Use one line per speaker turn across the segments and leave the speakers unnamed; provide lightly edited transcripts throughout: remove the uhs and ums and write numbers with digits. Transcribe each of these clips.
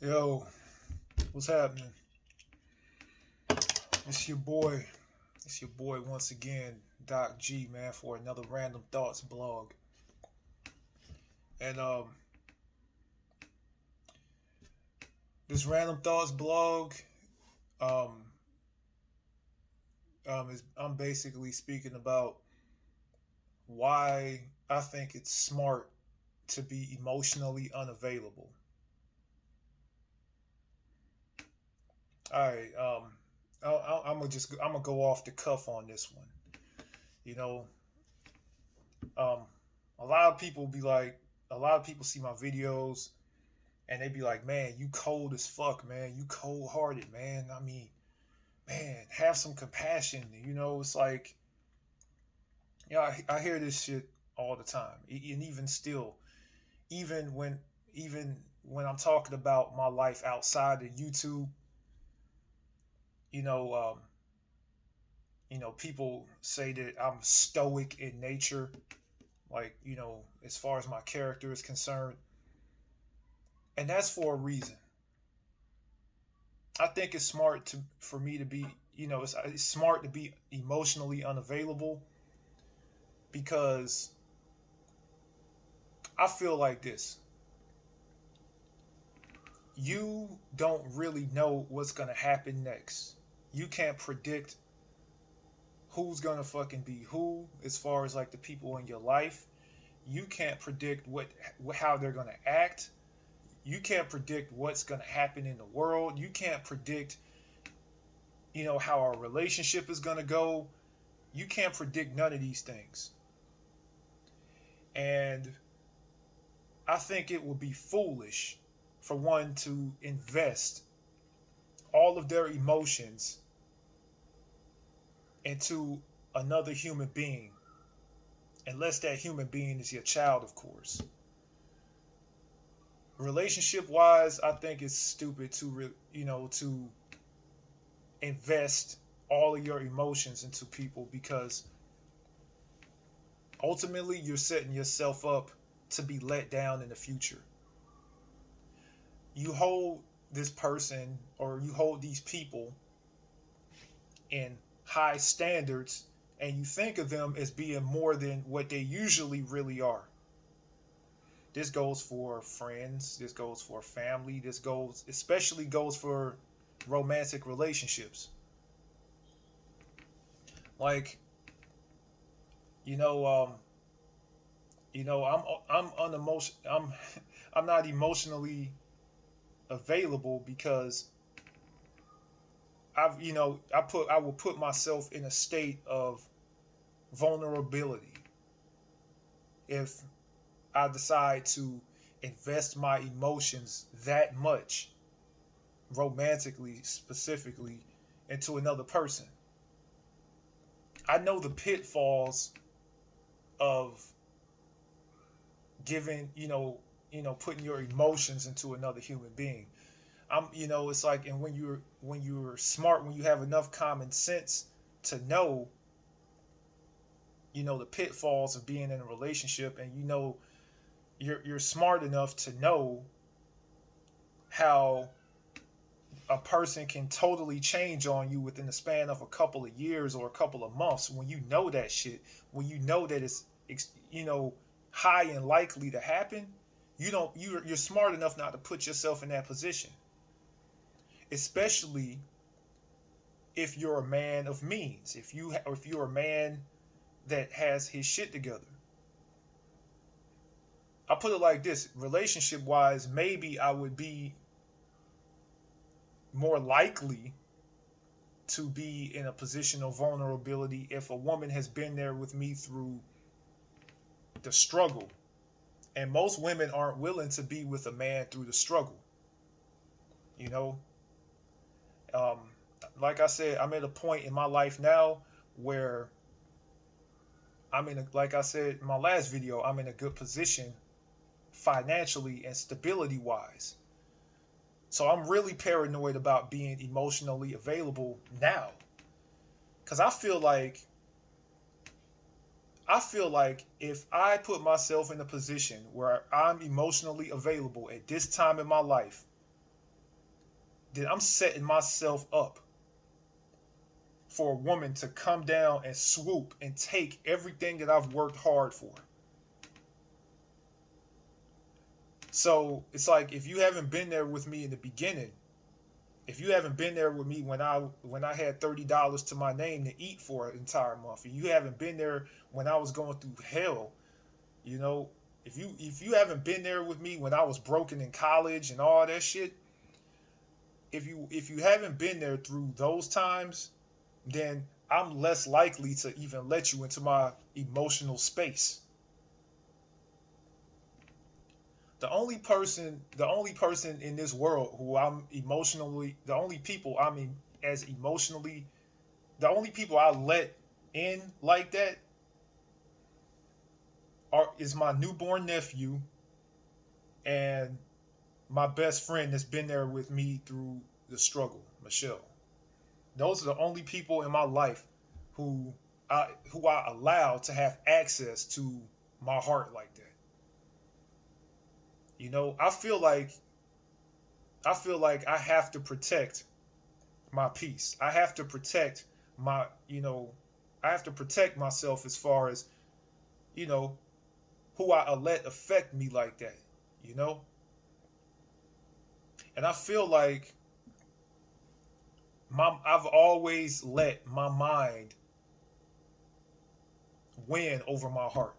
Yo, what's happening? It's your boy. It's your boy once again, Doc G, man, for another Random Thoughts blog. And this Random Thoughts blog, um, is I'm basically speaking about why I think it's smart to be emotionally unavailable. All right, I'm gonna go off the cuff on this one. You know, um, a lot of people be like, a lot of people see my videos and they be like, "Man, you cold as fuck, man. You cold hearted, man. I mean, man, have some compassion." It's like, I hear this shit all the time, and even still, even when even when I'm talking about my life outside of YouTube, you know, um, people say that I'm stoic in nature, like as far as my character is concerned, and that's for a reason. I think it's smart to for me to be, it's smart to be emotionally unavailable because I feel like this. You don't really know what's going to happen next. You can't predict who's going to fucking be who as far as like the people in your life. You can't predict how they're going to act. You can't predict what's going to happen in the world. You can't predict, how our relationship is going to go. You can't predict none of these things. And I think it would be foolish for one to invest all of their emotions into another human being, unless that human being is your child, of course. Relationship wise, I think it's stupid to invest all of your emotions into people because ultimately you're setting yourself up to be let down in the future. You hold this person or you hold these people in high standards and you think of them as being more than what they usually really are. This goes for friends, this goes for family, this goes especially goes for romantic relationships. Like, you know, um, I'm unemotion I'm I'm not emotionally available because I will put myself in a state of vulnerability if I decide to invest my emotions that much, romantically specifically, into another person. I know the pitfalls of giving, putting your emotions into another human being. It's like, and when you're smart, when you have enough common sense to know, the pitfalls of being in a relationship, and you're smart enough to know how a person can totally change on you within the span of a couple of years or a couple of months. When you know that shit, when you know that it's you know high and likely to happen, you're smart enough not to put yourself in that position, especially if you're a man of means, if you're a man that has his shit together. I put it like this: relationship wise, maybe I would be more likely to be in a position of vulnerability if a woman has been there with me through the struggle. And most women aren't willing to be with a man through the struggle. You know, um, like I said, I'm at a point in my life now where like I said in my last video, I'm in a good position financially and stability wise. So I'm really paranoid about being emotionally available now. Cause I feel like if I put myself in a position where I'm emotionally available at this time in my life, then I'm setting myself up for a woman to come down and swoop and take everything that I've worked hard for. So it's like, if you haven't been there with me in the beginning, if you haven't been there with me when I had $30 to my name to eat for an entire month, and you haven't been there when I was going through hell, you know, if you haven't been there with me when I was broken in college and all that shit, if you haven't been there through those times, then I'm less likely to even let you into my emotional space. The only person in this world who I'm emotionally, the only people as emotionally, the only people I let in like that is my newborn nephew and my best friend that's been there with me through the struggle, Michelle. Those are the only people in my life who I allow to have access to my heart like that. You know, I feel like I have to protect my peace. I have to protect my, I have to protect myself as far as, you know, who I let affect me like that, you know? And I feel like I've always let my mind win over my heart.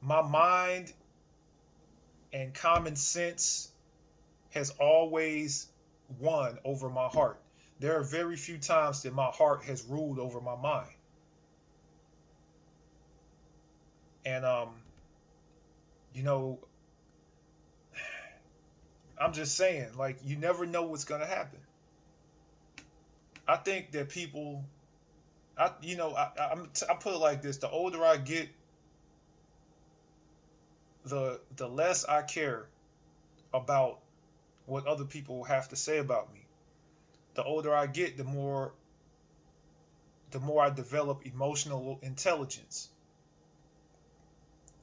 My mind and common sense has always won over my heart. There are very few times that my heart has ruled over my mind. And you know, I'm just saying, like, you never know what's gonna happen. I think that people, I put it like this: the older I get, the less I care about what other people have to say about me. The older I get, the more I develop emotional intelligence.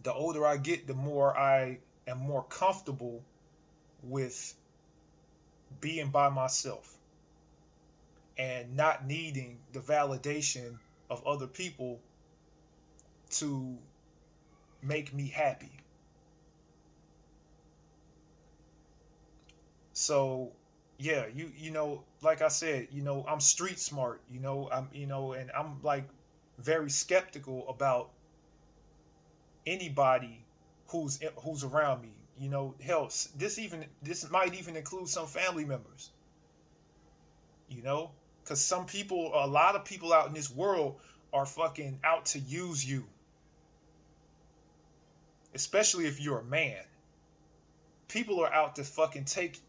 The older I get, the more I am more comfortable with being by myself and not needing the validation of other people to make me happy. So yeah, like I said, I'm street smart, and I'm like very skeptical about anybody who's around me. Hell, this might even include some family members. You know, because a lot of people out in this world are fucking out to use you, especially if you're a man. People are out to fucking take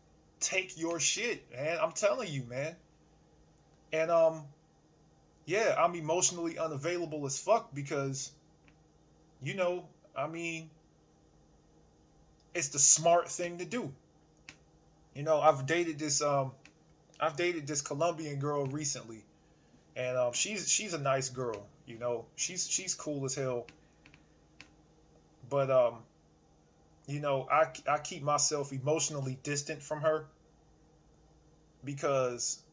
your shit, man. I'm telling you, man. And yeah, I'm emotionally unavailable as fuck because, you know, I mean, it's the smart thing to do. I've dated this Colombian girl recently, and she's a nice girl. She's cool as hell. But I keep myself emotionally distant from her because,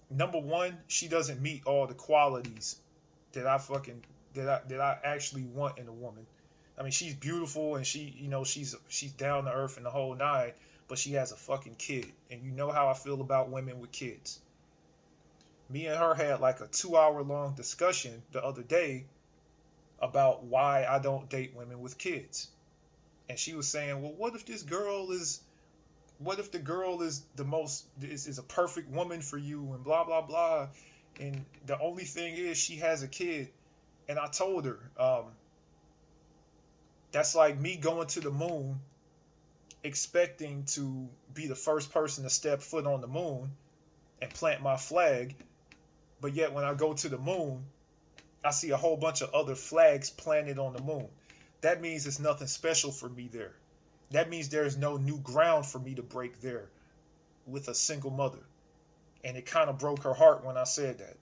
number one, she doesn't meet all the qualities that I actually want in a woman. I mean, she's beautiful and she's down to earth and the whole nine, but she has a fucking kid, and you know how I feel about women with kids. Me and her had like a 2 hour long discussion the other day about why I don't date women with kids. And she was saying, well, what if the girl is is a perfect woman for you and blah blah blah, and the only thing is she has a kid. And I told her, that's like me going to the moon expecting to be the first person to step foot on the moon and plant my flag, but yet when I go to the moon, I see a whole bunch of other flags planted on the moon. That means it's nothing special for me there. That means there's no new ground for me to break there with a single mother. And it kind of broke her heart when I said that.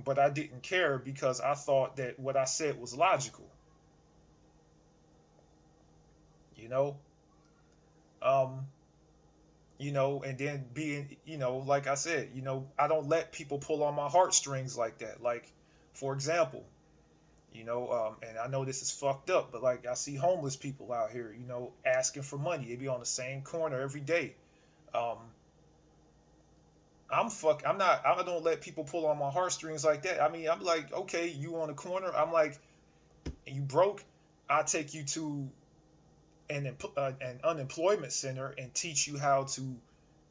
But I didn't care because I thought that what I said was logical. You know? Um, and then being, like I said, I don't let people pull on my heartstrings like that. Like, for example, and I know this is fucked up, but like I see homeless people out here, asking for money. They be on the same corner every day. Um, I'm not. I don't let people pull on my heartstrings like that. I mean, I'm like, okay, you on the corner. I'm like, you broke. I'll take you to an unemployment center and teach you how to,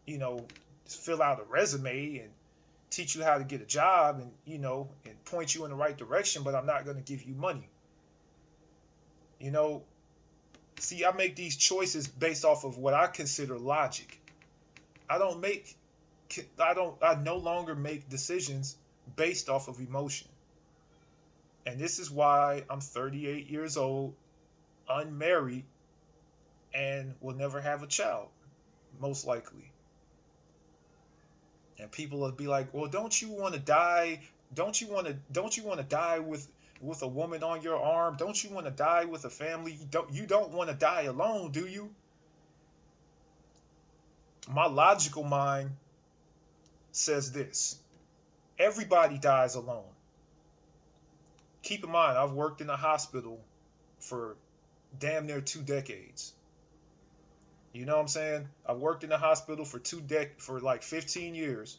you know, fill out a resume and teach you how to get a job and, and point you in the right direction. But I'm not going to give you money. You know, See, I make these choices based off of what I consider logic. I don't make, I no longer make decisions based off of emotion. And this is why I'm 38 years old, unmarried, and will never have a child, most likely. And people will be like, "Well, don't you want to die? Don't you want to die with a woman on your arm? Don't you want to die with a family? You don't want to die alone, do you?" My logical mind says this. Everybody dies alone. Keep in mind, I've worked in a hospital for damn near 2 decades. You know what I'm saying? I've worked in a hospital for like 15 years,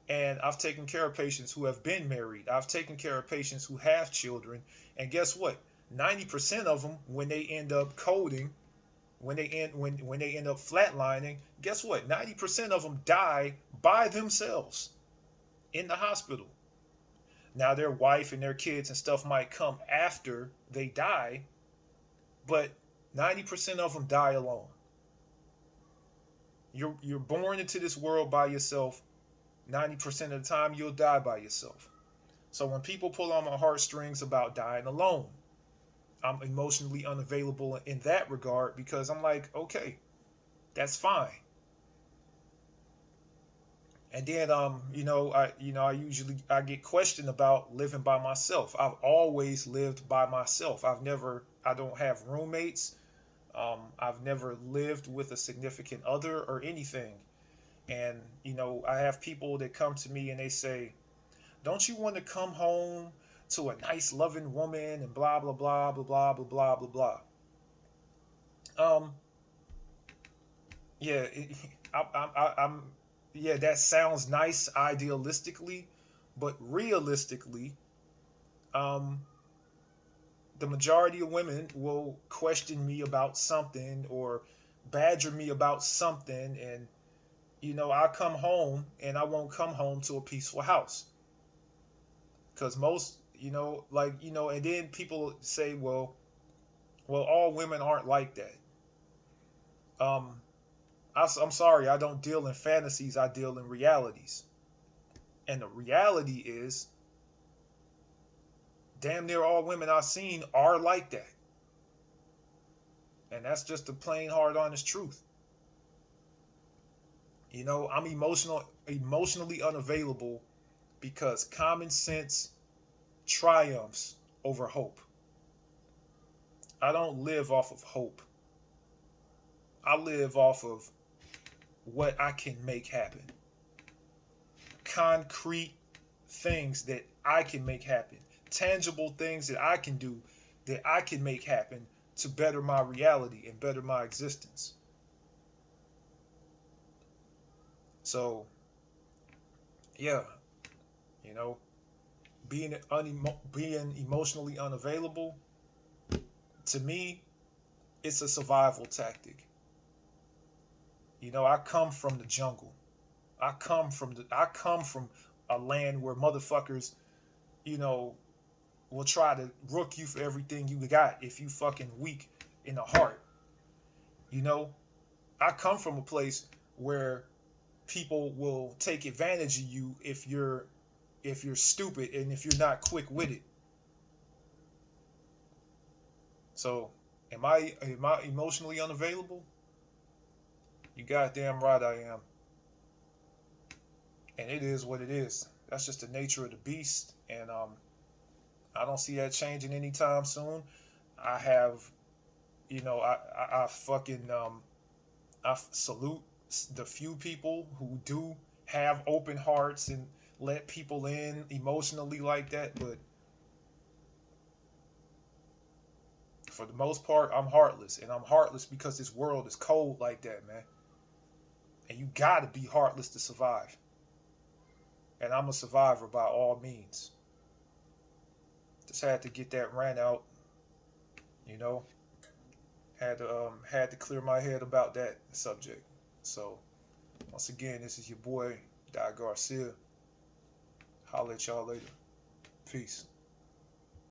and I've taken care of patients who have been married. I've taken care of patients who have children, and guess what? 90% of them, when they end up coding, when they end up flatlining, guess what? 90% of them die by themselves in the hospital. Now their wife and their kids and stuff might come after they die, but 90% of them die alone. You're born into this world by yourself. 90% of the time you'll die by yourself. So when people pull on my heartstrings about dying alone, I'm emotionally unavailable in that regard because I'm like, okay, that's fine. And then I get questioned about living by myself. I've always lived by myself. I don't have roommates. I've never lived with a significant other or anything. And I have people that come to me and they say, "Don't you want to come home to a nice loving woman and blah blah blah blah blah blah blah blah blah." Um, yeah, I'm yeah, that sounds nice idealistically, but realistically, um, the majority of women will question me about something or badger me about something, and I come home and I won't come home to a peaceful house because most, and then people say, well, all women aren't like that. Um, I'm sorry, I don't deal in fantasies. I deal in realities, and the reality is, damn near all women I've seen are like that, and that's just the plain, hard, honest truth. I'm emotionally unavailable because common sense triumphs over hope. I don't live off of hope. I live off of what I can make happen. Concrete things that I can make happen. Tangible things that I can do that I can make happen to better my reality and better my existence. So, yeah, you know, being emotionally unavailable, to me, it's a survival tactic. I come from the jungle. I come from a land where motherfuckers, you know, will try to rook you for everything you got if you fucking weak in the heart. You know, I come from a place where people will take advantage of you if you're stupid and if you're not quick witted. So, am I emotionally unavailable? You goddamn right I am. And it is what it is. That's just the nature of the beast, and I don't see that changing anytime soon. I have, I fucking I salute the few people who do have open hearts and let people in emotionally like that, but for the most part, I'm heartless, and I'm heartless because this world is cold like that, man. And you gotta be heartless to survive. And I'm a survivor by all means. Just had to get that rant out, you know. Had to clear my head about that subject. So once again, this is your boy Di Garcia. Holla at y'all later. Peace.